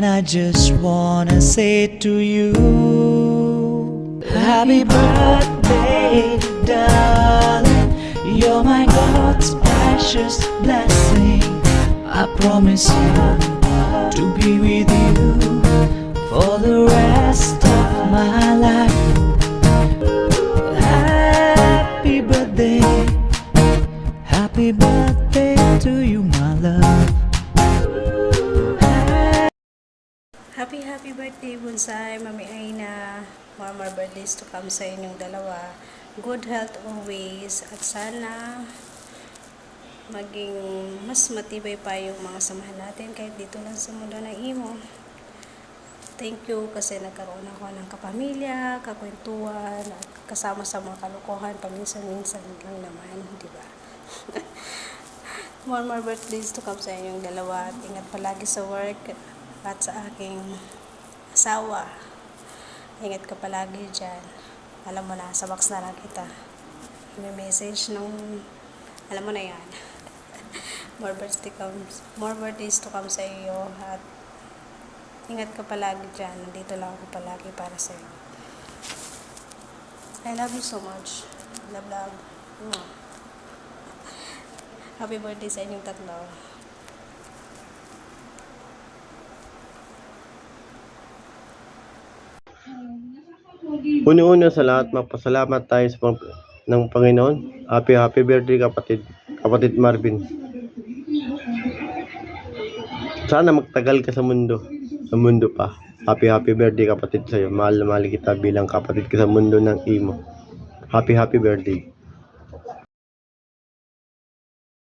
And I just wanna say to you, happy birthday, darling. You're my God's precious blessing. I promise you to be with you for the rest of my life. Happy birthday, happy birthday to you, my love. Happy birthday, Bonsai, Mami Aina. More birthdays to come sa inyong dalawa. Good health always. At sana maging mas matibay pa yung mga samahan natin kahit dito lang sa mundo ng imo. Thank you kasi nagkaroon ako ng kapamilya, kakwentuhan, at kasama sa mga kalokohan paminsan-minsan lang naman, di ba? More birthdays to come sa inyong dalawa. At ingat palagi sa work at sa aking asawa. Ingat ka palagi dyan. Alam mo na, sa box na lang kita. May message nung, alam mo na yan. More birthdays to come sa iyo. At ingat ka palagi dyan. Nandito lang ako palagi para sa iyo. I love you so much. Love. Happy birthday sa inyong tatlo. Una-una sa lahat, magpasalamat tayo ng Panginoon. Happy birthday kapatid Marvin. Sana magtagal ka sa mundo pa. Happy birthday kapatid sa'yo. Mahal na mahal kita bilang kapatid ka sa mundo ng imo. Happy birthday.